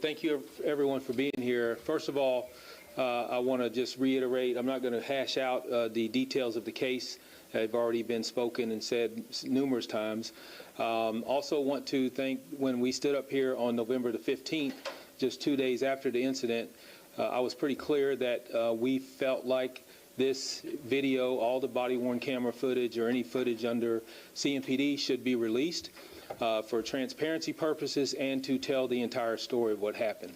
Thank you, everyone, for being here. First of all, I want to just reiterate, I'm not going to hash out the details of the case. They've already been spoken and said numerous times. Also want to thank, when we stood up here on November the 15th, just 2 days after the incident, I was pretty clear that we felt like this video, all the body-worn camera footage or any footage under CMPD should be released for transparency purposes and to tell the entire story of what happened.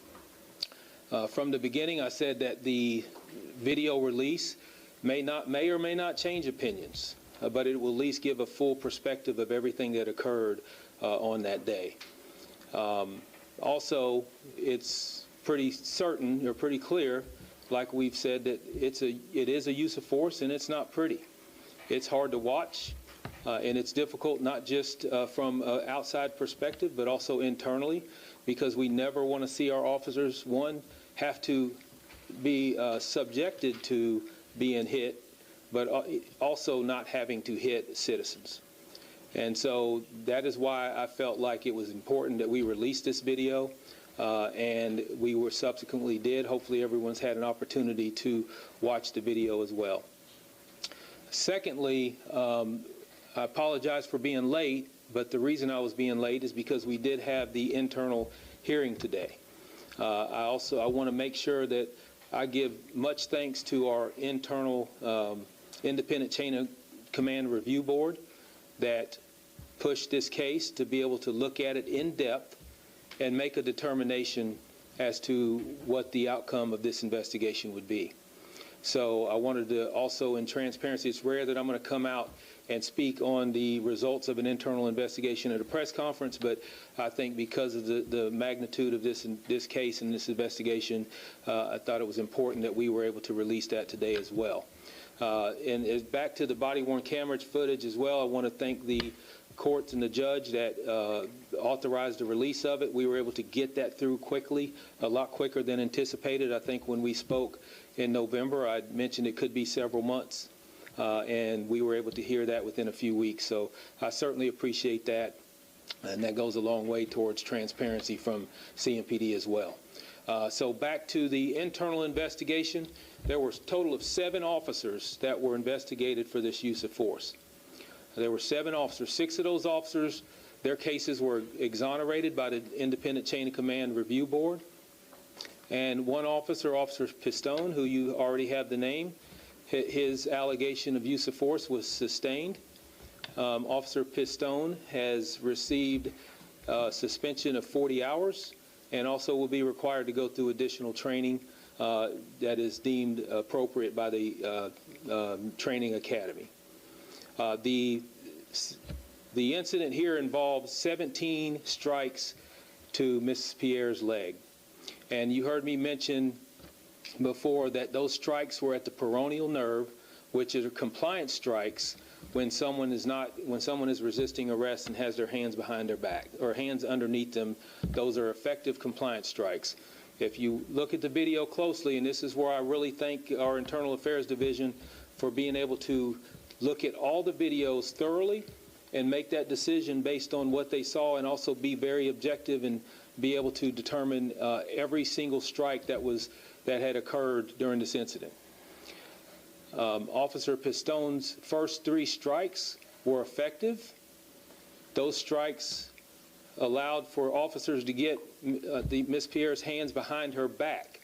From the beginning, I said that the video release may or may not change opinions, but it will at least give a full perspective of everything that occurred on that day. Also, it's pretty certain or pretty clear, like we've said, that it is a use of force, and it's not pretty. It's hard to watch, and it's difficult not just from an outside perspective, but also internally, because we never want to see our officers, one, have to be subjected to being hit, but also not having to hit citizens. And so that is why I felt like it was important that we release this video, and we were subsequently did. Hopefully everyone's had an opportunity to watch the video as well. Secondly, I apologize for being late, but the reason I was being late is because we did have the internal hearing today. I want to make sure that I give much thanks to our internal independent chain of command review board that pushed this case to be able to look at it in depth and make a determination as to what the outcome of this investigation would be. So I wanted to also, in transparency, it's rare that I'm going to come out and speak on the results of an internal investigation at a press conference, but I think because of the magnitude of this case and this investigation, I thought it was important that we were able to release that today as well. And back to the body-worn camera footage as well, I want to thank the courts and the judge that authorized the release of it. We were able to get that through quickly, a lot quicker than anticipated. I think when we spoke in November, I mentioned it could be several months. And we were able to hear that within a few weeks. So I certainly appreciate that, and that goes a long way towards transparency from CMPD as well. So back to the internal investigation, there were a total of 7 officers that were investigated for this use of force. There were 7 officers. 6 of those officers, their cases were exonerated by the Independent Chain of Command Review Board. And 1 officer, Officer Pistone, who you already have the name, his allegation of use of force was sustained. Officer Pistone has received a suspension of 40 hours and also will be required to go through additional training that is deemed appropriate by the training academy. The incident here involved 17 strikes to Mrs. Pierre's leg. And you heard me mention before that those strikes were at the peroneal nerve, which are compliance strikes when someone is resisting arrest and has their hands behind their back or hands underneath them. Those are effective compliance strikes. If you look at the video closely, and this is where I really thank our Internal Affairs Division for being able to look at all the videos thoroughly and make that decision based on what they saw, and also be very objective and be able to determine every single strike that had occurred during this incident. Officer Pistone's first 3 strikes were effective. Those strikes allowed for officers to get Miss Pierre's hands behind her back.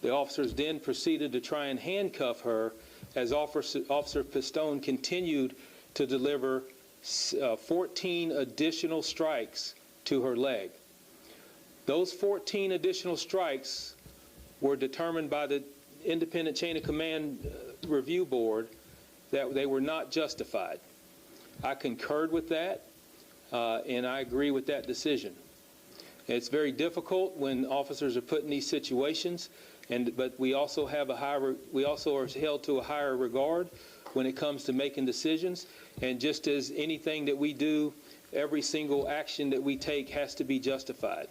The officers then proceeded to try and handcuff her as Officer Pistone continued to deliver 14 additional strikes to her leg. Those 14 additional strikes were determined by the Independent Chain of Command Review Board that they were not justified. I concurred with that, and I agree with that decision. It's very difficult when officers are put in these situations, but we also are held to a higher regard when it comes to making decisions. And just as anything that we do, every single action that we take has to be justified.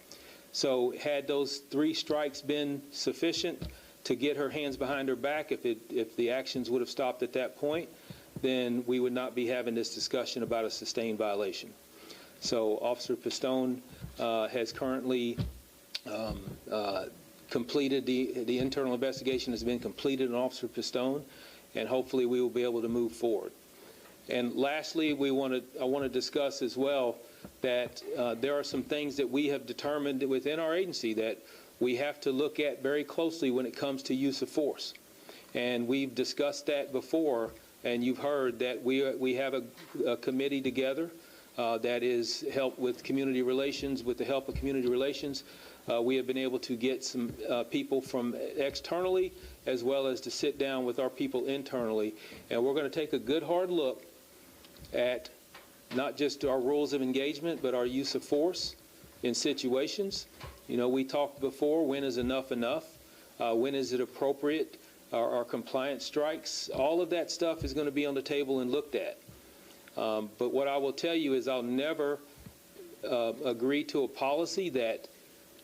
So had those 3 strikes been sufficient to get her hands behind her back, if the actions would have stopped at that point, then we would not be having this discussion about a sustained violation. So Officer Pistone has currently completed. The internal investigation has been completed on Officer Pistone, and hopefully we will be able to move forward. And lastly, I want to discuss as well that there are some things that we have determined within our agency that we have to look at very closely when it comes to use of force. And we've discussed that before, and you've heard that we have a committee together that is help with community relations. With the help of community relations, we have been able to get some people from externally as well as to sit down with our people internally. And we're going to take a good hard look at not just our rules of engagement, but our use of force in situations. You know, we talked before, when is enough enough? When is it appropriate? Our compliance strikes, all of that stuff is going to be on the table and looked at. But what I will tell you is I'll never agree to a policy that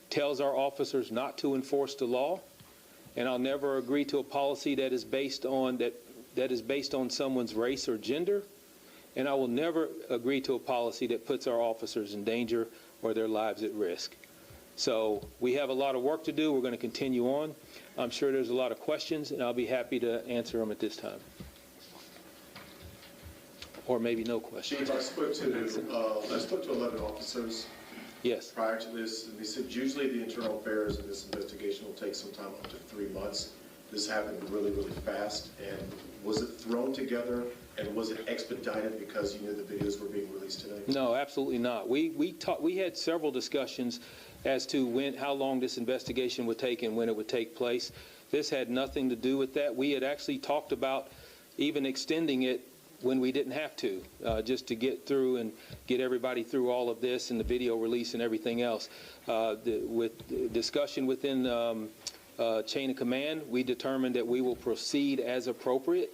tells our officers not to enforce the law, and I'll never agree to a policy that is based on someone's race or gender, and I will never agree to a policy that puts our officers in danger or their lives at risk. So we have a lot of work to do. We're going to continue on. I'm sure there's a lot of questions, and I'll be happy to answer them at this time. Or maybe no questions. Chief, I spoke to 11 officers. Yes. Prior to this, and they said usually the internal affairs in this investigation will take some time, up to 3 months. This happened really, really fast. And was it thrown together, and was it expedited because you knew the videos were being released today? No, absolutely not. We had several discussions as to how long this investigation would take and when it would take place. This had nothing to do with that. We had actually talked about even extending it when we didn't have to, just to get through and get everybody through all of this and the video release and everything else. With discussion within chain of command, we determined that we will proceed as appropriate.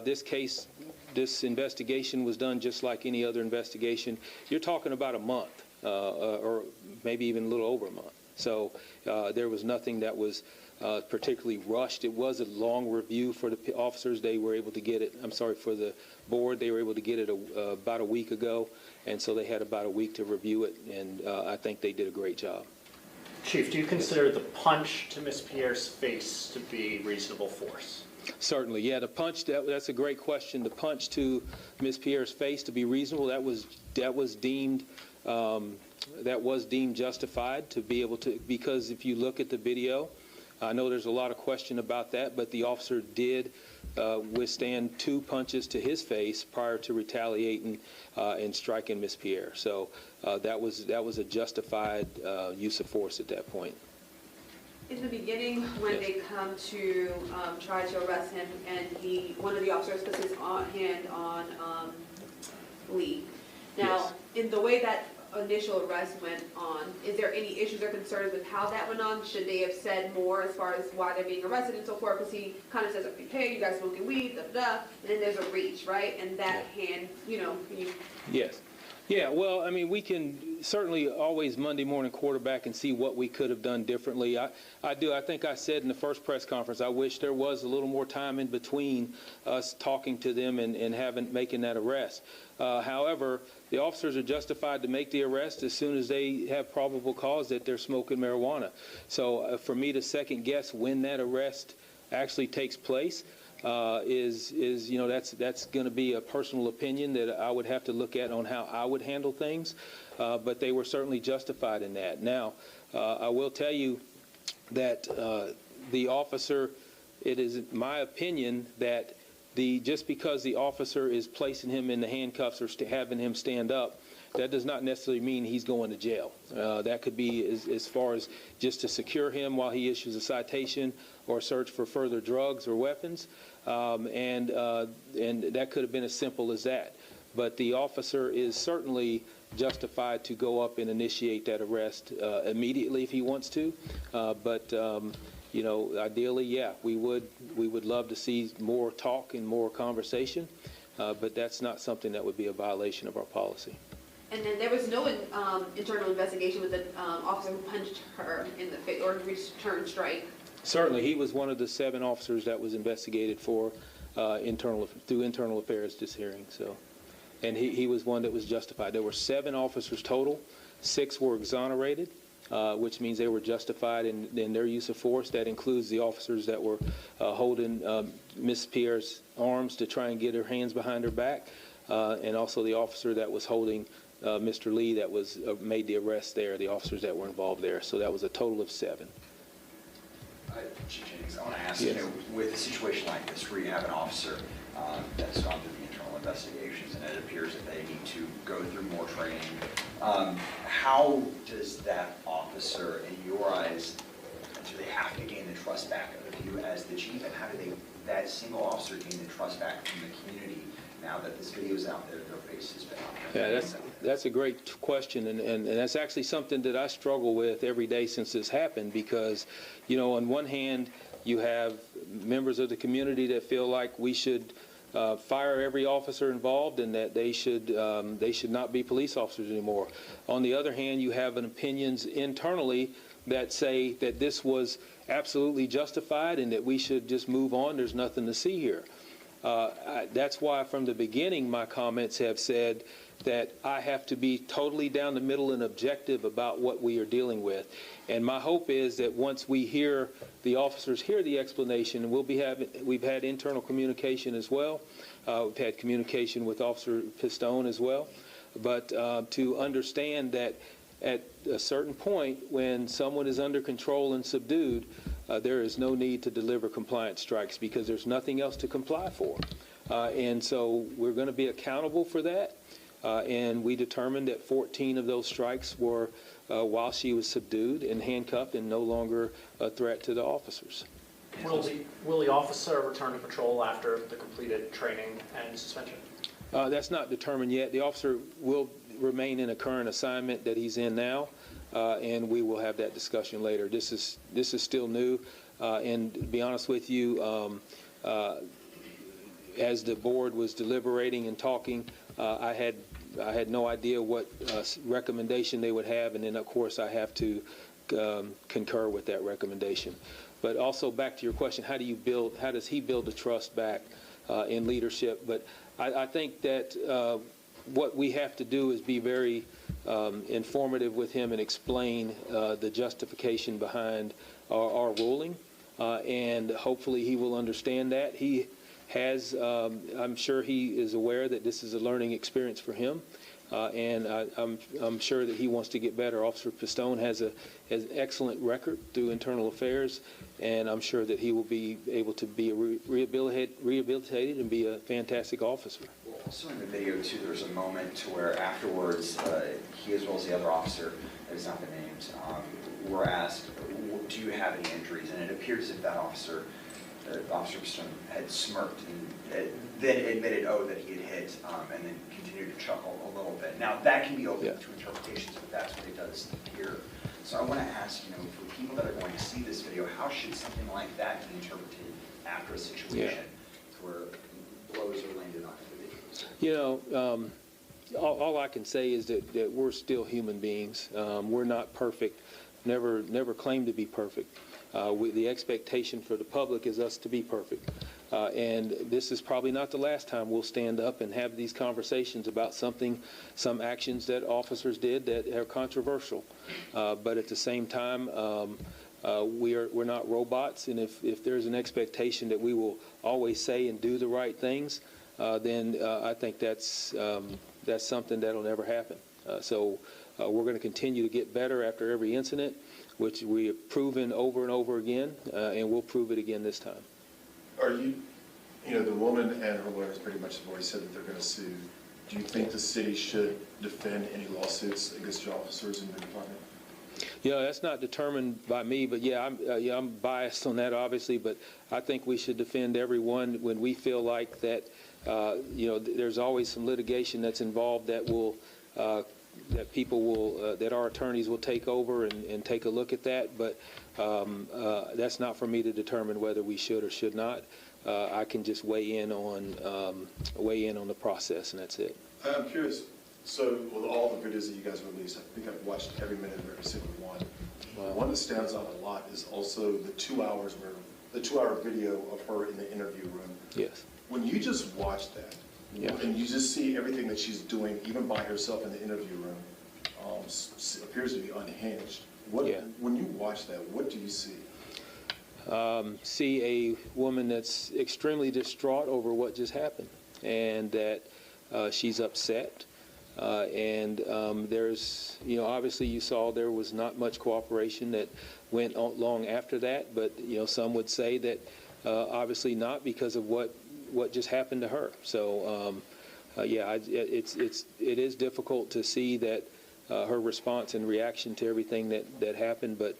This investigation was done just like any other investigation. You're talking about a month, or maybe even a little over a month. So there was nothing that was particularly rushed. It was a long review for the officers. They were able to get it, for the board, they were able to get it about a week ago, and so they had about a week to review it, and I think they did a great job. Chief, do you consider the punch to Ms. Pierre's face to be reasonable force? Certainly, yeah. The punch, that's a great question. The punch to Ms. Pierre's face to be reasonable, that was deemed justified to be able to, because if you look at the video, I know there's a lot of question about that, but the officer did withstand 2 punches to his face prior to retaliating and striking Ms. Pierre. So that was a justified use of force at that point. In the beginning, when they come to try to arrest him, and one of the officers puts his hand on Lee. Now, in the way that initial arrest went on, is there any issues or concerns with how that went on? Should they have said more as far as why they're being arrested and so forth? Because he kind of says, hey, you guys smoking weed, da da da, and then there's a reach, right? And that hand, Yes. Yeah, well, I mean, we can certainly always Monday morning quarterback and see what we could have done differently. I think I said in the first press conference, I wish there was a little more time in between us talking to them and making that arrest. However, the officers are justified to make the arrest as soon as they have probable cause that they're smoking marijuana. So for me to second guess when that arrest actually takes place, that's going to be a personal opinion that I would have to look at on how I would handle things, but they were certainly justified in that. Now, I will tell you that the officer, it is my opinion that just because the officer is placing him in the handcuffs or having him stand up, that does not necessarily mean he's going to jail. That could be as far as just to secure him while he issues a citation or search for further drugs or weapons, and that could have been as simple as that. But the officer is certainly justified to go up and initiate that arrest immediately if he wants to. Ideally, yeah, we would love to see more talk and more conversation, but that's not something that would be a violation of our policy. And then there was no internal investigation with the officer who punched her in the face or returned strike. Certainly, he was one of the 7 officers that was investigated for through internal affairs this hearing. So, and he was one that was justified. There were 7 officers total. 6 were exonerated. which means they were justified in their use of force. That includes the officers that were holding Ms. Pierre's arms to try and get her hands behind her back, and also the officer that was holding Mr. Lee that was made the arrest there, the officers that were involved there. So that was a total of 7. Chief Jennings, I want to ask, Yes. with a situation like this where you have an officer that's gone through the internal investigations and it appears that they need to go through more training, how does that officer, in your eyes, do they have to gain the trust back of you as the chief, and how do that single officer gain the trust back from the community now that this video is out there, their face has been out there? Yeah, that's a great question, and that's actually something that I struggle with every day since this happened, because, you know, on one hand, you have members of the community that feel like we should fire every officer involved and that they should not be police officers anymore. On the other hand, you have opinions internally that say that this was absolutely justified and that we should just move on. There's nothing to see here. That's why from the beginning my comments have said that I have to be totally down the middle and objective about what we are dealing with. And my hope is that once we hear, the officers hear the explanation, and we've had internal communication as well. We've had communication with Officer Pistone as well. But to understand that at a certain point, when someone is under control and subdued, there is no need to deliver compliance strikes because there's nothing else to comply for. And so we're going to be accountable for that. And we determined that 14 of those strikes were while she was subdued and handcuffed and no longer a threat to the officers. Will the officer return to patrol after the completed training and suspension? That's not determined yet. The officer will remain in a current assignment that he's in now, and we will have that discussion later. This is still new, and to be honest with you, as the board was deliberating and talking, I had no idea what recommendation they would have, and then of course I have to concur with that recommendation. But also back to your question, how does he build the trust back in leadership? But I think that what we have to do is be very informative with him and explain the justification behind our ruling, and hopefully he will understand that. He has, I'm sure he is aware that this is a learning experience for him, and I'm sure that he wants to get better. Officer Pistone has an excellent record through internal affairs, and I'm sure that he will be able to be rehabilitated and be a fantastic officer. Also in the video too, there's a moment to where afterwards, he as well as the other officer that has not been named, were asked, do you have any injuries? And it appears that Officer Pistone had smirked and then admitted, that he had hit, and then continued to chuckle a little bit. Now that can be open to interpretations, but that's what it does here. So I want to ask, for people that are going to see this video, how should something like that be interpreted after a situation where blows are landed on individuals? All I can say is that we're still human beings. We're not perfect. Never claim to be perfect. The expectation for the public is us to be perfect. And this is probably not the last time we'll stand up and have these conversations about some actions that officers did that are controversial. But at the same time, we're not robots, and if there's an expectation that we will always say and do the right things, then I think that's something that'll never happen. So we're going to continue to get better after every incident, which we have proven over and over again, and we'll prove it again this time. Are the woman and her lawyers pretty much have already said that they're going to sue. Do you think the city should defend any lawsuits against your officers in the department? That's not determined by me, but I'm biased on that, obviously, but I think we should defend everyone when we feel like that, there's always some litigation that's involved that will, that our attorneys will take over and take a look at that, but that's not for me to determine whether we should or should not. I can just weigh in on the process, and that's it. I'm curious. So with all the videos that you guys released, I think I've watched every minute of every single one. Wow. One that stands out a lot is also the 2-hour video of her in the interview room. Yes. When you just watch that, and you just see everything that she's doing, even by herself in the interview room, appears to be unhinged. Yeah. When you watch that, what do you see? See a woman that's extremely distraught over what just happened, and that she's upset. There's, obviously you saw there was not much cooperation that went on long after that, but, some would say that obviously not because of what just happened to her. So, it is difficult to see that her response and reaction to everything that happened, but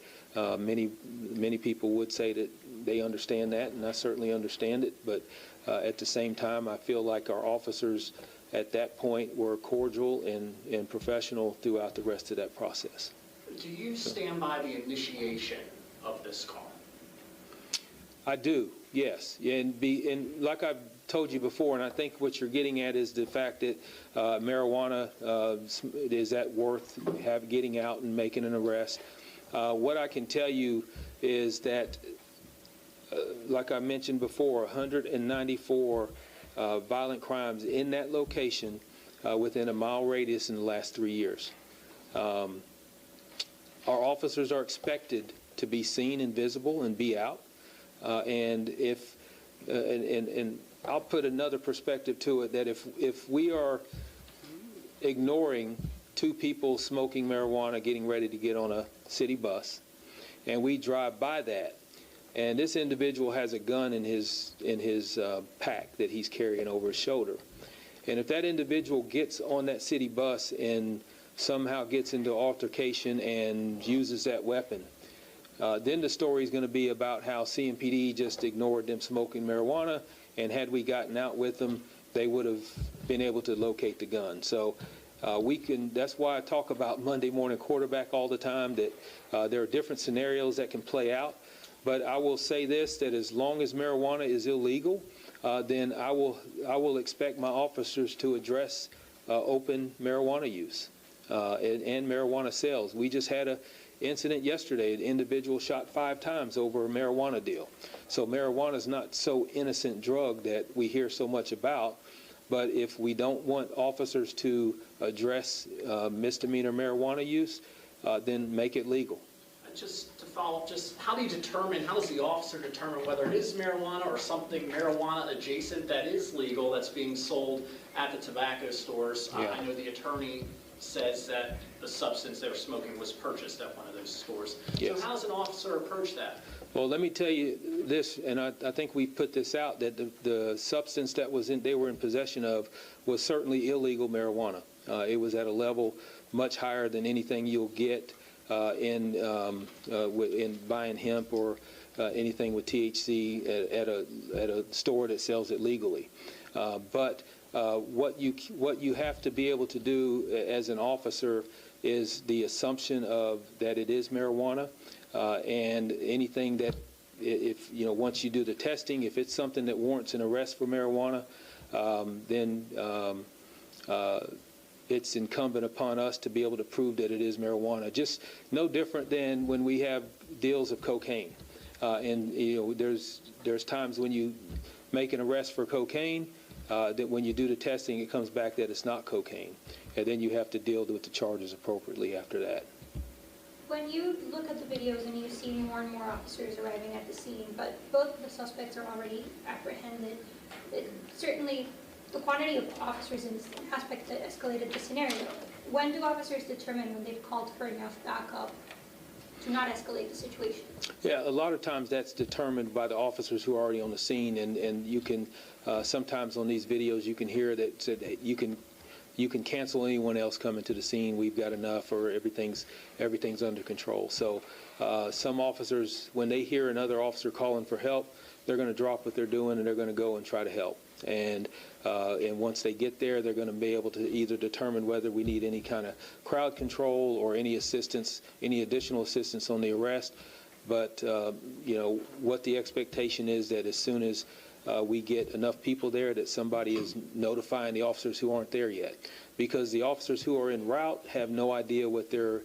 many people would say that they understand that, and I certainly understand it. But at the same time, I feel like our officers at that point were cordial and professional throughout the rest of that process. Do you stand by the initiation of this call? I do, yes. And like I've told you before, and I think what you're getting at is the fact that marijuana, is that worth getting out and making an arrest? What I can tell you is that, like I mentioned before, 194 violent crimes in that location within a mile radius in the last 3 years. Our officers are expected to be seen and visible and be out. And I'll put another perspective to it, that if we are ignoring two people smoking marijuana getting ready to get on a city bus, and we drive by that, and this individual has a gun in his pack that he's carrying over his shoulder, and if that individual gets on that city bus and somehow gets into altercation and uses that weapon, then the story is going to be about how CMPD just ignored them smoking marijuana, and had we gotten out with them, they would have been able to locate the gun. So that's why I talk about Monday morning quarterback all the time, that there are different scenarios that can play out. But I will say this, that as long as marijuana is illegal, then I will expect my officers to address open marijuana use and marijuana sales. We just had an incident yesterday. An individual shot 5 times over a marijuana deal. So marijuana is not so innocent drug that we hear so much about. But if we don't want officers to address misdemeanor marijuana use, then make it legal. Just to follow up, how does the officer determine whether it is marijuana or something marijuana adjacent that is legal that's being sold at the tobacco stores? Yeah. I know the attorney says that the substance they were smoking was purchased at one of those stores. Yes. So how does an officer approach that? Well, let me tell you this, and I think we put this out, that the substance that they were in possession of was certainly illegal marijuana. It was at a level much higher than anything you'll get in buying hemp or anything with THC at a store that sells it legally. But what you have to be able to do as an officer is the assumption of that it is marijuana, and anything that, if once you do the testing, if it's something that warrants an arrest for marijuana, then it's incumbent upon us to be able to prove that it is marijuana. Just no different than when we have deals of cocaine, and there's times when you make an arrest for cocaine, that when you do the testing, it comes back that it's not cocaine, and then you have to deal with the charges appropriately after that. When you look at the videos and you see more and more officers arriving at the scene, but both of the suspects are already apprehended, certainly the quantity of officers in this aspect that escalated the scenario. When do officers determine when they've called for enough backup to not escalate the situation? Yeah, a lot of times that's determined by the officers who are already on the scene, and you can sometimes on these videos you can hear that you can cancel anyone else coming to the scene. We've got enough, or everything's under control. So some officers, when they hear another officer calling for help, they're going to drop what they're doing and they're going to go and try to help. And once they get there, they're going to be able to either determine whether we need any kind of crowd control or any assistance, any additional assistance on the arrest. But what the expectation is that as soon as we get enough people there, that somebody is notifying the officers who aren't there yet, because the officers who are en route have no idea what they're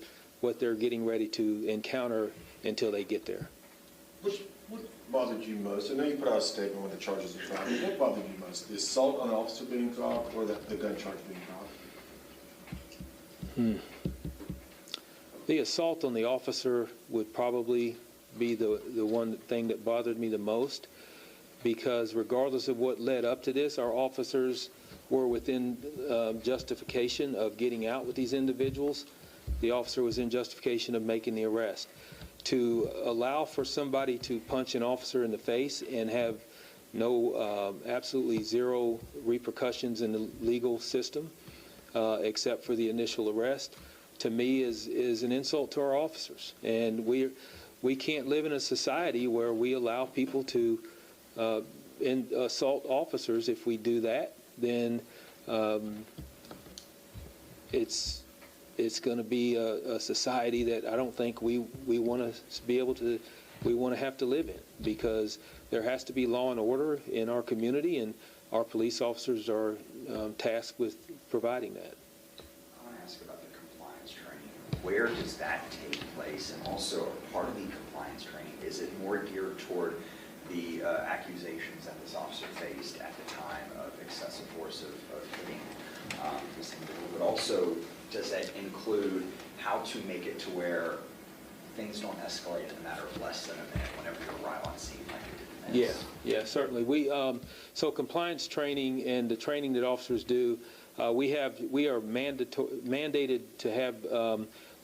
getting ready to encounter until they get there. What bothered you most? I know you put out a statement when the charges were dropped. What bothered you most? The assault on an officer being dropped, or the gun charge being dropped? The assault on the officer would probably be the one thing that bothered me the most, because regardless of what led up to this, our officers were within justification of getting out with these individuals. The officer was in justification of making the arrest. To allow for somebody to punch an officer in the face and have no, absolutely zero repercussions in the legal system, except for the initial arrest, to me is an insult to our officers. And we can't live in a society where we allow people to assault officers. If we do that, then it's going to be a society that I don't think we want to be able to, we want to have to live in, because there has to be law and order in our community, and our police officers are tasked with providing that. I want to ask about the compliance training. Where does that take place? And also, part of the compliance training, is it more geared toward the accusations that this officer faced at the time of excessive force of hitting this individual, but also does that include how to make it to where things don't escalate in a matter of less than a minute whenever you arrive on scene like you did in this? Yeah, certainly. So compliance training and the training that officers do, we are mandated to have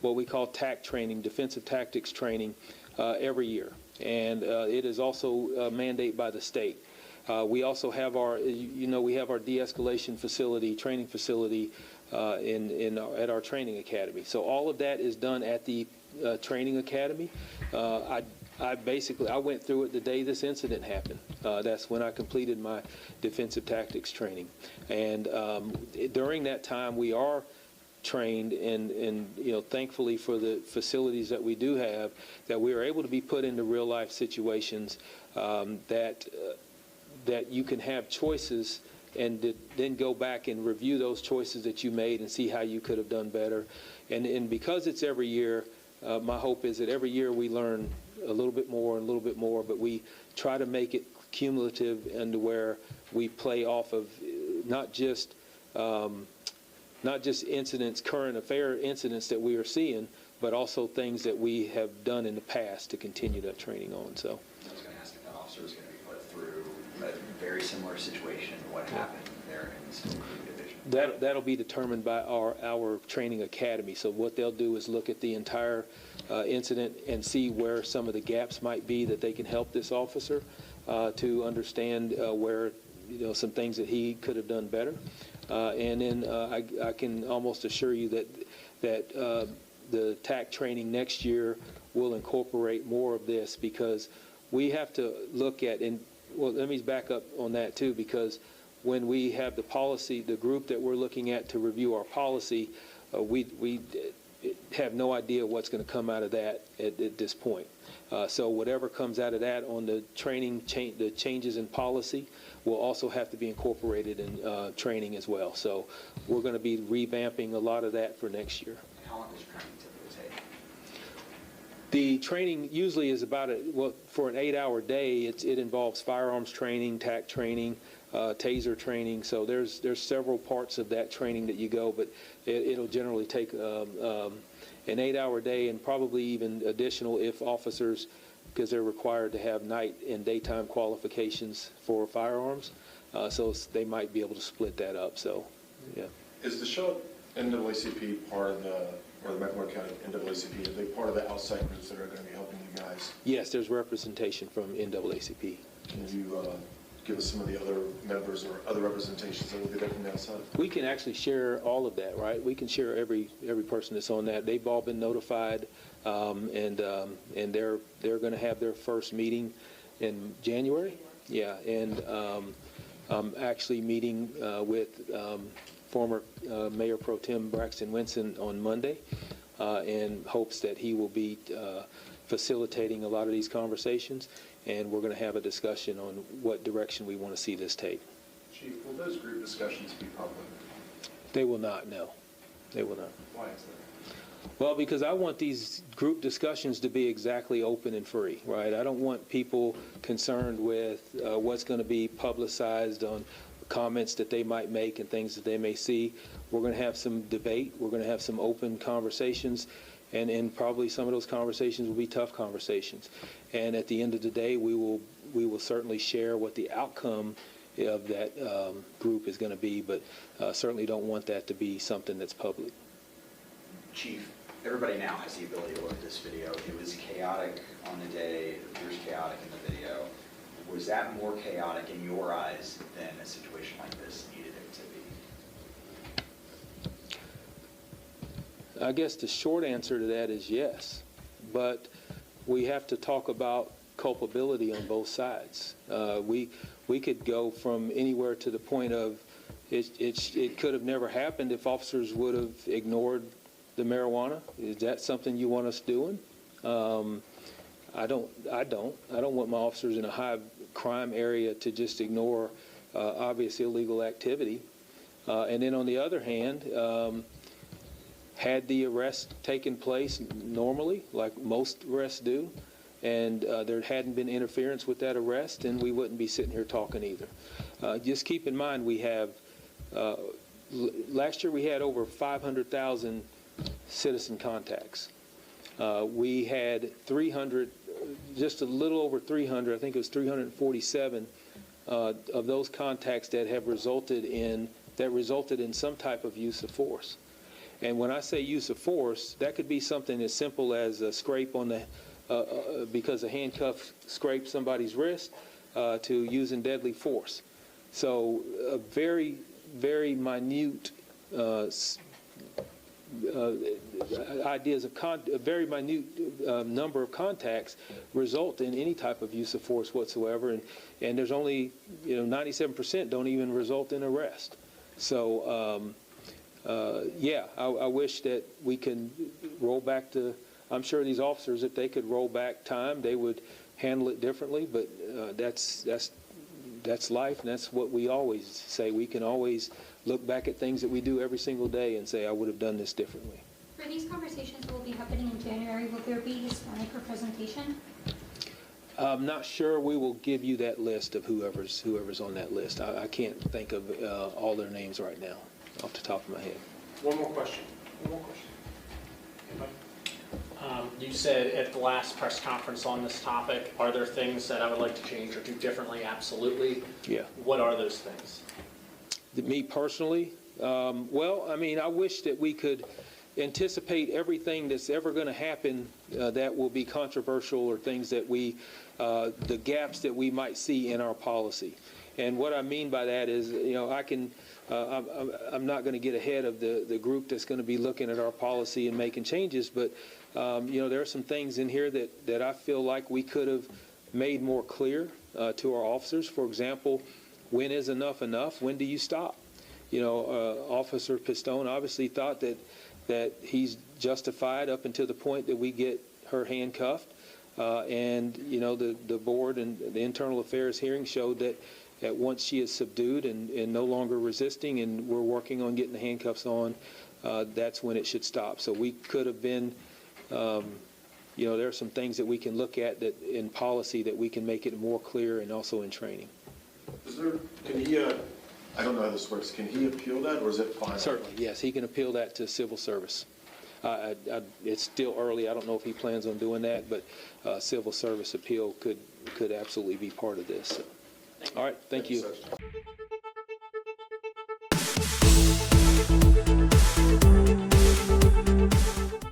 what we call TAC training, defensive tactics training, every year. And it is also mandated by the state. We also have our, we have our de-escalation facility, training facility at our training academy. So all of that is done at the training academy. I went through it the day this incident happened. That's when I completed my defensive tactics training. And during that time, we are trained, and thankfully for the facilities that we do have, that we are able to be put into real life situations that you can have choices, and then go back and review those choices that you made and see how you could have done better. And because it's every year, my hope is that every year we learn a little bit more and a little bit more, but we try to make it cumulative and to where we play off of not just incidents, current affair incidents that we are seeing, but also things that we have done in the past to continue that training on. So I was going to ask if that officer was going to be put through a very similar situation to what happened there in this division. That'll be determined by our training academy. So what they'll do is look at the entire incident and see where some of the gaps might be that they can help this officer to understand where some things that he could have done better. And then I can almost assure you that the TAC training next year will incorporate more of this, because we have to look at, and well, let me back up on that too, because when we have the policy, the group that we're looking at to review our policy, we have no idea what's going to come out of that at this point. So whatever comes out of that on the training, the changes in policy will also have to be incorporated in training as well. So we're going to be revamping a lot of that for next year. How long does training typically take? The training usually is about for an 8-hour day. It involves firearms training, TAC training, taser training. So there's several parts of that training that you go, but it'll generally take an 8-hour day, and probably even additional if officers, because they're required to have night and daytime qualifications for firearms. So they might be able to split that up. So, yeah. Is the Charlotte NAACP part of or the Mecklenburg County NAACP, are they part of the outside groups that are going to be helping you guys? Yes, there's representation from NAACP. Can you give us some of the other members or other representations that will be there from the outside? We can actually share all of that, right? We can share every person that's on that. They've all been notified, and they're going to have their first meeting in January. Yeah, and I'm actually meeting with former Mayor Pro Tem Braxton Winston on Monday, in hopes that he will be facilitating a lot of these conversations, and we're going to have a discussion on what direction we want to see this take. Chief, will those group discussions be public? They will not, no. They will not. Why is that? Well, because I want these group discussions to be exactly open and free, right? I don't want people concerned with what's going to be publicized on comments that they might make and things that they may see. We're going to have some debate. We're going to have some open conversations. And probably some of those conversations will be tough conversations. And at the end of the day, we will certainly share what the outcome of that group is going to be, but certainly don't want that to be something that's public. Chief, everybody now has the ability to look at this video. It was chaotic on the day, it appears chaotic in the video. Was that more chaotic in your eyes than a situation like this needed it to be? I guess the short answer to that is yes, but we have to talk about culpability on both sides. We could go from anywhere to the point of it could have never happened if officers would have ignored the marijuana. Is that something you want us doing? I don't want my officers in a high crime area to just ignore obvious illegal activity. And then on the other hand, had the arrest taken place normally, like most arrests do, and there hadn't been interference with that arrest, then we wouldn't be sitting here talking either. Just keep in mind, we have, last year we had over 500,000 citizen contacts. We had 300, just a little over 300, I think it was 347 of those contacts that have resulted in some type of use of force. And when I say use of force, that could be something as simple as a scrape on the, because a handcuff scraped somebody's wrist, to using deadly force. So a very, very minute ideas of a very minute number of contacts result in any type of use of force whatsoever, and there's only 97% don't even result in arrest. So yeah, I wish that we can roll back to. I'm sure these officers, if they could roll back time, they would handle it differently. But that's life, and that's what we always say. We can always look back at things that we do every single day and say, I would have done this differently. For these conversations that will be happening in January, will there be Hispanic representation? I'm not sure. We will give you that list of whoever's on that list. I can't think of all their names right now off the top of my head. One more question. You said at the last press conference on this topic, are there things that I would like to change or do differently? Absolutely. Yeah. What are those things? Me personally? Well, I mean, I wish that we could anticipate everything that's ever going to happen that will be controversial, or things that the gaps that we might see in our policy. And what I mean by that is, I'm not going to get ahead of the group that's going to be looking at our policy and making changes, but there are some things in here that I feel like we could have made more clear to our officers. For example, when is enough enough? When do you stop? Officer Pistone obviously thought that he's justified up until the point that we get her handcuffed. And the board and the internal affairs hearing showed that once she is subdued and no longer resisting, and we're working on getting the handcuffs on, that's when it should stop. So we could have been, there are some things that we can look at that in policy that we can make it more clear, and also in training. Can he, I don't know how this works, can he appeal that, or is it final? Certainly, yes. He can appeal that to civil service. It's still early. I don't know if he plans on doing that, but civil service appeal could absolutely be part of this. So. All right. Thank you. Thank you, Sergeant.